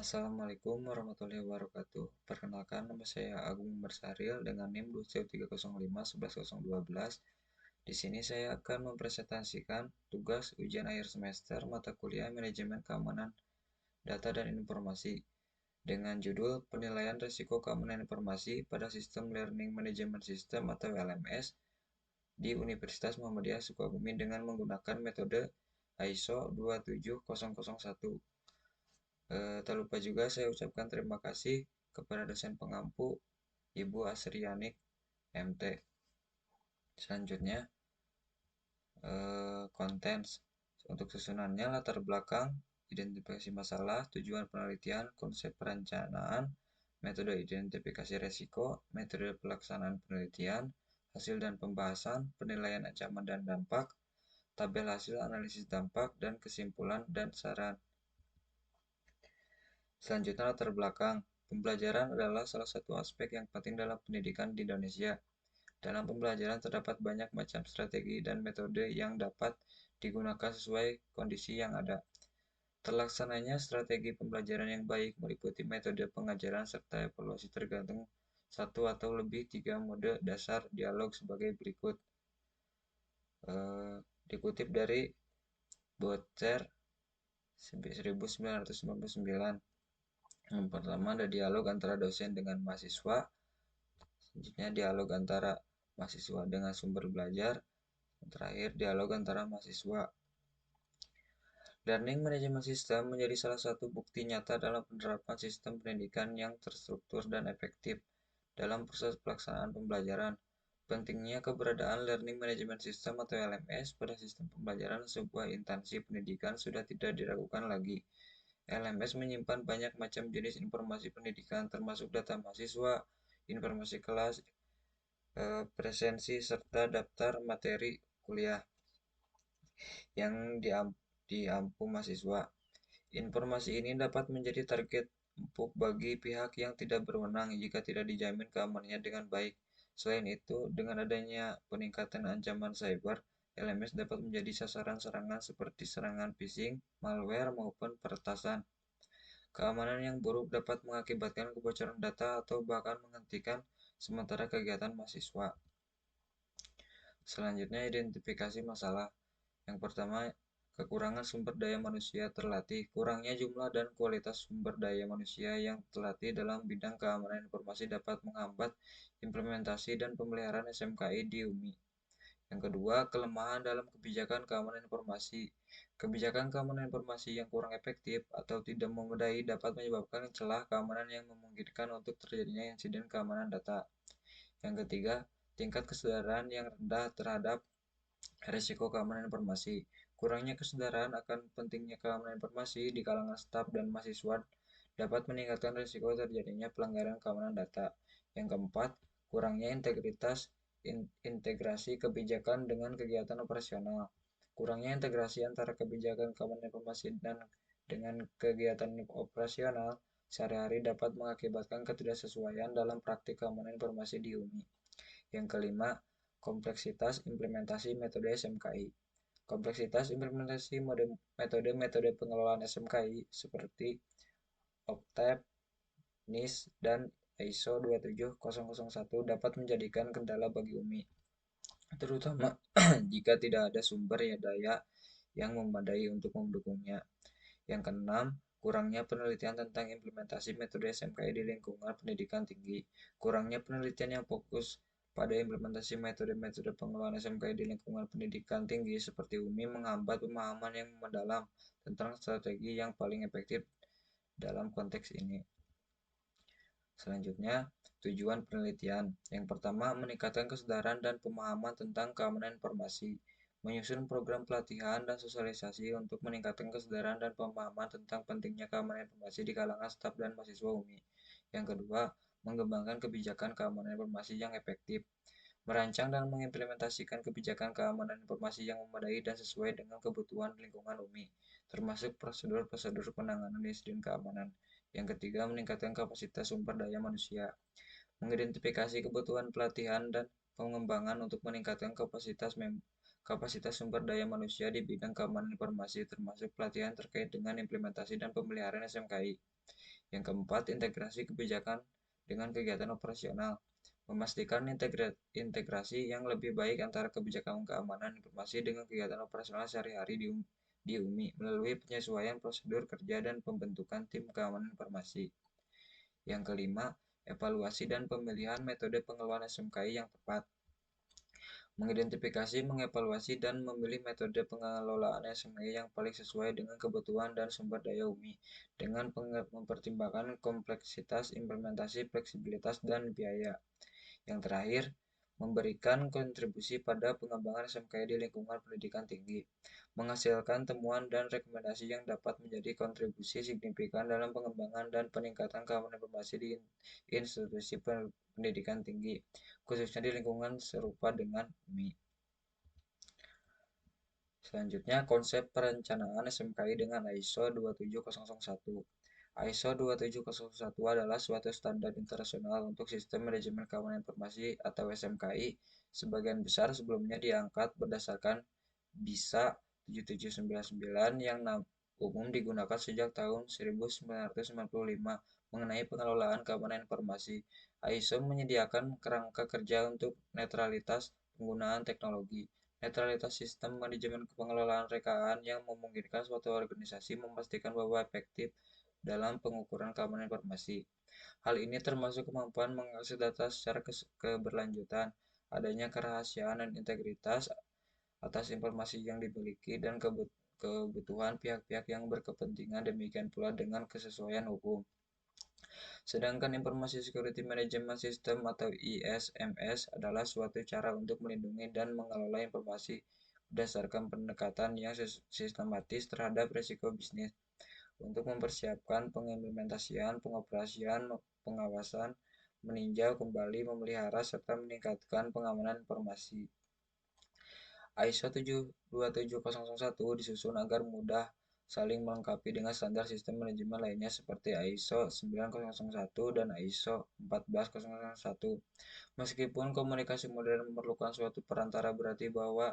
Assalamualaikum warahmatullahi wabarakatuh. Perkenalkan, nama saya Agung Bersaril dengan NIM 213051112. Di sini saya akan mempresentasikan tugas ujian akhir semester mata kuliah Manajemen Keamanan Data dan Informasi dengan judul Penilaian Risiko Keamanan Informasi pada Sistem Learning Management System atau LMS di Universitas Muhammadiyah Sukabumi dengan menggunakan metode ISO 27001. Tak lupa juga saya ucapkan terima kasih kepada dosen pengampu Ibu Asrianik MT. Selanjutnya, konten untuk susunannya latar belakang, identifikasi masalah, tujuan penelitian, konsep perencanaan, metode identifikasi resiko, metode pelaksanaan penelitian, hasil dan pembahasan, penilaian ancaman dan dampak, tabel hasil analisis dampak, dan kesimpulan dan saran. Selanjutnya, latar belakang. Pembelajaran adalah salah satu aspek yang penting dalam pendidikan di Indonesia. Dalam pembelajaran terdapat banyak macam strategi dan metode yang dapat digunakan sesuai kondisi yang ada. Terlaksananya strategi pembelajaran yang baik meliputi metode pengajaran serta evaluasi tergantung satu atau lebih tiga mode dasar dialog sebagai berikut. Dikutip dari Botzer 1999. Yang pertama ada dialog antara dosen dengan mahasiswa, selanjutnya dialog antara mahasiswa dengan sumber belajar, dan terakhir dialog antara mahasiswa. Learning Management System menjadi salah satu bukti nyata dalam penerapan sistem pendidikan yang terstruktur dan efektif dalam proses pelaksanaan pembelajaran. Pentingnya keberadaan Learning Management System atau LMS pada sistem pembelajaran sebuah instansi pendidikan sudah tidak diragukan lagi. LMS menyimpan banyak macam jenis informasi pendidikan termasuk data mahasiswa, informasi kelas, presensi, serta daftar materi kuliah yang diampu mahasiswa. Informasi ini dapat menjadi target empuk bagi pihak yang tidak berwenang jika tidak dijamin keamanannya dengan baik. Selain itu, dengan adanya peningkatan ancaman cyber, LMS dapat menjadi sasaran serangan seperti serangan phishing, malware, maupun peretasan. Keamanan yang buruk dapat mengakibatkan kebocoran data atau bahkan menghentikan sementara kegiatan mahasiswa. Selanjutnya, identifikasi masalah. Yang pertama, kekurangan sumber daya manusia terlatih. Kurangnya jumlah dan kualitas sumber daya manusia yang terlatih dalam bidang keamanan informasi dapat menghambat implementasi dan pemeliharaan SMKI di UMI. Yang kedua, kelemahan dalam kebijakan keamanan informasi. Kebijakan keamanan informasi yang kurang efektif atau tidak memadai dapat menyebabkan celah keamanan yang memungkinkan untuk terjadinya insiden keamanan data. Yang ketiga, tingkat kesadaran yang rendah terhadap risiko keamanan informasi. Kurangnya kesadaran akan pentingnya keamanan informasi di kalangan staf dan mahasiswa dapat meningkatkan risiko terjadinya pelanggaran keamanan data. Yang keempat, kurangnya integrasi kebijakan dengan kegiatan operasional. Kurangnya integrasi antara kebijakan keamanan informasi dan dengan kegiatan operasional sehari-hari dapat mengakibatkan ketidaksesuaian dalam praktik keamanan informasi di UMI. Yang kelima, kompleksitas implementasi metode SMKI. Kompleksitas implementasi metode pengelolaan SMKI seperti OCTAP, NIS, dan ISO 27001 dapat menjadikan kendala bagi UMI, terutama jika tidak ada sumber daya yang memadai untuk mendukungnya. Yang keenam, kurangnya penelitian tentang implementasi metode SMKI di lingkungan pendidikan tinggi. Kurangnya penelitian yang fokus pada implementasi metode-metode pengelolaan SMKI di lingkungan pendidikan tinggi seperti UMI menghambat pemahaman yang mendalam tentang strategi yang paling efektif dalam konteks ini. Selanjutnya, tujuan penelitian. Yang pertama, meningkatkan kesadaran dan pemahaman tentang keamanan informasi. Menyusun program pelatihan dan sosialisasi untuk meningkatkan kesadaran dan pemahaman tentang pentingnya keamanan informasi di kalangan staf dan mahasiswa UMI. Yang kedua, mengembangkan kebijakan keamanan informasi yang efektif. Merancang dan mengimplementasikan kebijakan keamanan informasi yang memadai dan sesuai dengan kebutuhan lingkungan UMI, termasuk prosedur-prosedur penanganan insiden keamanan. Yang ketiga, meningkatkan kapasitas sumber daya manusia. mengidentifikasi kebutuhan pelatihan dan pengembangan untuk meningkatkan kapasitas sumber daya manusia di bidang keamanan informasi, termasuk pelatihan terkait dengan implementasi dan pemeliharaan SMKI. Yang keempat, integrasi kebijakan dengan kegiatan operasional. Memastikan integrasi yang lebih baik antara kebijakan keamanan informasi dengan kegiatan operasional sehari-hari di UMI melalui penyesuaian prosedur kerja dan pembentukan tim keamanan informasi. Yang kelima, evaluasi dan pemilihan metode pengelolaan SMKI yang tepat. Mengidentifikasi, mengevaluasi, dan memilih metode pengelolaan SMKI yang paling sesuai dengan kebutuhan dan sumber daya UMI dengan mempertimbangkan kompleksitas implementasi, fleksibilitas, dan biaya. Yang terakhir, memberikan kontribusi pada pengembangan SMKI di lingkungan pendidikan tinggi, menghasilkan temuan dan rekomendasi yang dapat menjadi kontribusi signifikan dalam pengembangan dan peningkatan keamanan informasi di institusi pendidikan tinggi, khususnya di lingkungan serupa dengan UMI. Selanjutnya, konsep perencanaan SMKI dengan ISO 27001. ISO 27001 adalah suatu standar internasional untuk sistem manajemen keamanan informasi atau SMKI. Sebagian besar sebelumnya diangkat berdasarkan BISA 7799 yang umum digunakan sejak tahun 1995 mengenai pengelolaan keamanan informasi. ISO menyediakan kerangka kerja untuk netralitas penggunaan teknologi, netralitas sistem manajemen pengelolaan rekaan yang memungkinkan suatu organisasi memastikan bahwa efektif dalam pengukuran keamanan informasi. Hal ini termasuk kemampuan mengakses data secara keberlanjutan, adanya kerahasiaan dan integritas atas informasi yang dimiliki, dan kebutuhan pihak-pihak yang berkepentingan, demikian pula dengan kesesuaian hukum. Sedangkan Informasi Security Management System atau ISMS adalah suatu cara untuk melindungi dan mengelola informasi berdasarkan pendekatan yang sistematis terhadap risiko bisnis untuk mempersiapkan pengimplementasian, pengoperasian, pengawasan, meninjau kembali, memelihara, serta meningkatkan pengamanan informasi. ISO 27001 disusun agar mudah saling melengkapi dengan standar sistem manajemen lainnya seperti ISO 9001 dan ISO 14001. Meskipun komunikasi modern memerlukan suatu perantara, berarti bahwa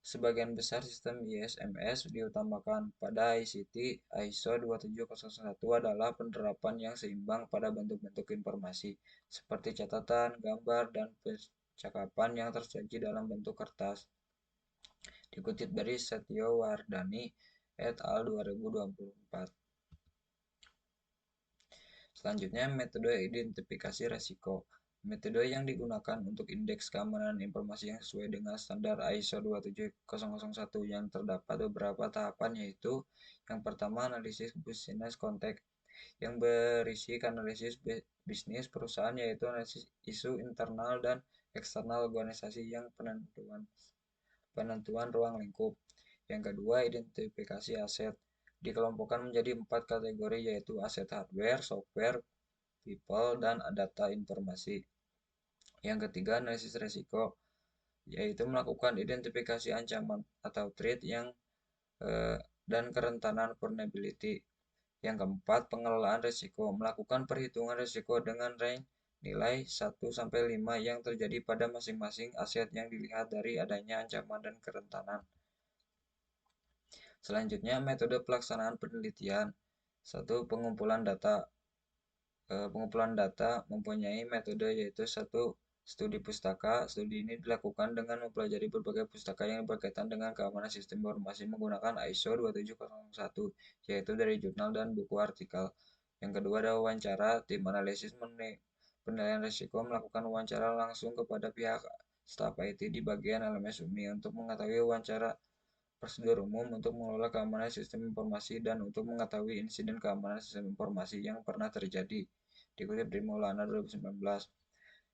sebagian besar sistem ISMS diutamakan. Pada ICT, ISO 27001 adalah penerapan yang seimbang pada bentuk-bentuk informasi, seperti catatan, gambar, dan percakapan yang tersaji dalam bentuk kertas. Dikutip dari Setio Wardani et al. 2024. Selanjutnya, metode identifikasi resiko. Metode yang digunakan untuk indeks keamanan informasi yang sesuai dengan standar ISO 27001 yang terdapat beberapa tahapan, yaitu yang pertama, analisis business context yang berisi analisis bisnis perusahaan, yaitu analisis isu internal dan eksternal organisasi yang penentuan ruang lingkup. Yang kedua, identifikasi aset dikelompokkan menjadi 4 kategori, yaitu aset hardware, software, people, dan data informasi. Yang ketiga, analisis resiko, yaitu melakukan identifikasi ancaman atau threat dan kerentanan vulnerability. Yang keempat, pengelolaan risiko, melakukan perhitungan risiko dengan range nilai 1-5 yang terjadi pada masing-masing aset yang dilihat dari adanya ancaman dan kerentanan. Selanjutnya, metode pelaksanaan penelitian. 1. Pengumpulan data. Pengumpulan data mempunyai metode, yaitu 1. Studi pustaka. Studi ini dilakukan dengan mempelajari berbagai pustaka yang berkaitan dengan keamanan sistem informasi menggunakan ISO 27001, yaitu dari jurnal dan buku artikel. Yang kedua ada wawancara. Tim analisis penilaian risiko melakukan wawancara langsung kepada pihak staf IT di bagian LMS UMI untuk mengetahui wawancara prosedur umum untuk mengelola keamanan sistem informasi dan untuk mengetahui insiden keamanan sistem informasi yang pernah terjadi. Dikutip dari Maulana 2019.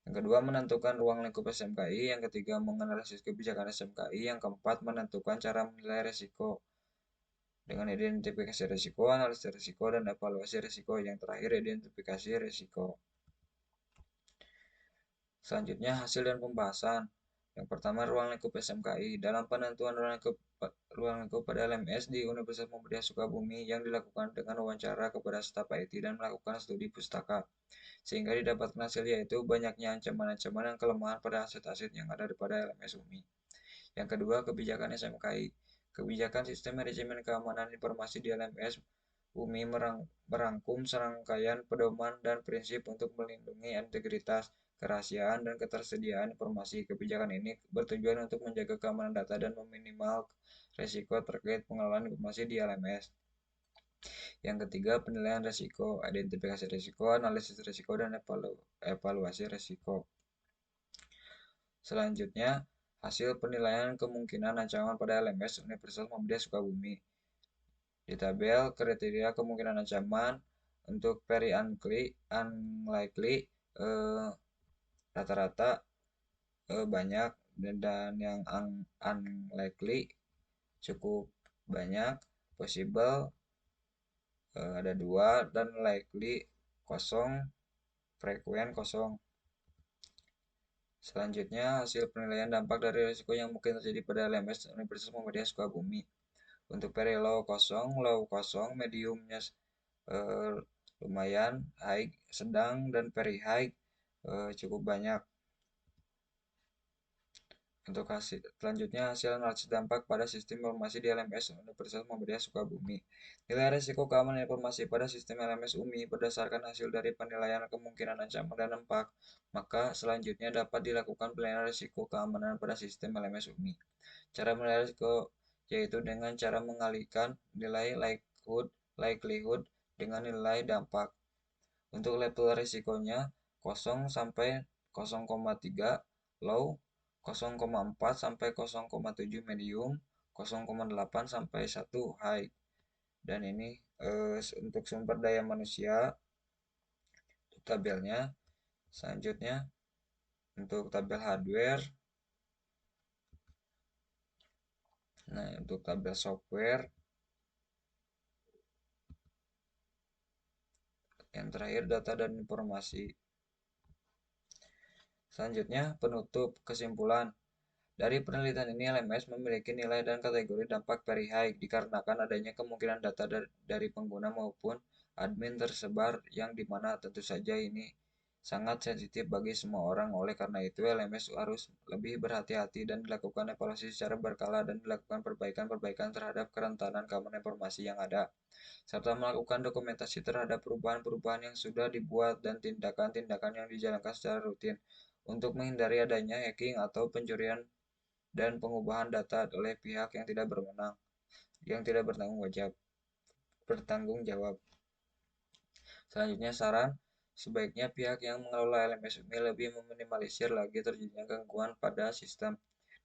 Yang kedua, menentukan ruang lingkup SMKI. Yang ketiga, menganalisis kebijakan SMKI. Yang keempat, menentukan cara menilai risiko dengan identifikasi risiko, analisis risiko, dan evaluasi risiko. Yang terakhir, identifikasi risiko. Selanjutnya, hasil dan pembahasan. Yang pertama, ruang lingkup SMKI. Dalam penentuan ruang lingkup pada LMS di Universitas Muhammadiyah Sukabumi yang dilakukan dengan wawancara kepada staf IT dan melakukan studi pustaka, sehingga didapatkan hasil yaitu banyaknya ancaman-ancaman dan kelemahan pada aset-aset yang ada pada LMS UMI. Yang kedua, kebijakan SMKI. Kebijakan Sistem Manajemen Keamanan Informasi di LMS UMI merangkum serangkaian pedoman dan prinsip untuk melindungi integritas, kerahasiaan, dan ketersediaan informasi. Kebijakan ini bertujuan untuk menjaga keamanan data dan meminimal resiko terkait pengelolaan informasi di LMS. Yang ketiga, penilaian risiko, identifikasi risiko, analisis risiko, dan evaluasi risiko. Selanjutnya, hasil penilaian kemungkinan ancaman pada LMS Universitas Muhammadiyah Sukabumi. Di tabel, kriteria kemungkinan ancaman untuk very unlikely rata-rata banyak, dan yang unlikely cukup banyak, possible ada 2, dan likely kosong, frequent kosong. Selanjutnya, hasil penilaian dampak dari risiko yang mungkin terjadi pada LMS Universitas Muhammadiyah Sukabumi. Untuk very low kosong, mediumnya lumayan, high sedang, dan very high cukup banyak. Untuk selanjutnya, hasil analisis dampak pada sistem informasi di LMS Universitas Muhammadiyah Sukabumi. Nilai risiko keamanan informasi pada sistem LMS UMI berdasarkan hasil dari penilaian kemungkinan ancaman dan dampak, maka selanjutnya dapat dilakukan penilaian risiko keamanan pada sistem LMS UMI. Cara menilai risiko yaitu dengan cara mengalihkan nilai likelihood dengan nilai dampak. Untuk level risikonya 0 sampai 0,3 low, 0,4 sampai 0,7 medium, 0,8 sampai 1 high. Dan ini untuk sumber daya manusia, untuk tabelnya. Selanjutnya, untuk tabel hardware. Nah, untuk tabel software. Yang terakhir, data dan informasi. Selanjutnya, penutup kesimpulan. Dari penelitian ini, LMS memiliki nilai dan kategori dampak very high dikarenakan adanya kemungkinan data dari pengguna maupun admin tersebar yang dimana tentu saja ini sangat sensitif bagi semua orang. Oleh karena itu, LMS harus lebih berhati-hati dan dilakukan evaluasi secara berkala dan dilakukan perbaikan-perbaikan terhadap kerentanan keamanan informasi yang ada, serta melakukan dokumentasi terhadap perubahan-perubahan yang sudah dibuat dan tindakan-tindakan yang dijalankan secara rutin untuk menghindari adanya hacking atau pencurian dan pengubahan data oleh pihak yang tidak berwenang, yang tidak bertanggung jawab. Selanjutnya, saran sebaiknya pihak yang mengelola LMS UMI lebih meminimalisir lagi terjadinya gangguan pada sistem,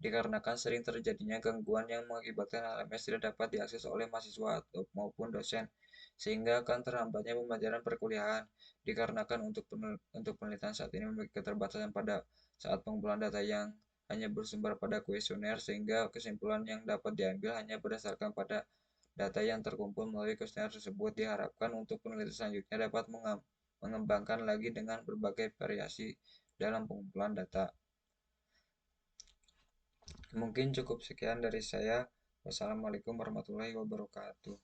dikarenakan sering terjadinya gangguan yang mengakibatkan LMS tidak dapat diakses oleh mahasiswa maupun dosen, sehingga akan terhambatnya pembelajaran perkuliahan, dikarenakan untuk penelitian saat ini memiliki keterbatasan pada saat pengumpulan data yang hanya bersumber pada kuesioner, sehingga kesimpulan yang dapat diambil hanya berdasarkan pada data yang terkumpul melalui kuesioner tersebut. Diharapkan untuk penelitian selanjutnya dapat mengembangkan lagi dengan berbagai variasi dalam pengumpulan data. Mungkin cukup sekian dari saya. Wassalamualaikum warahmatullahi wabarakatuh.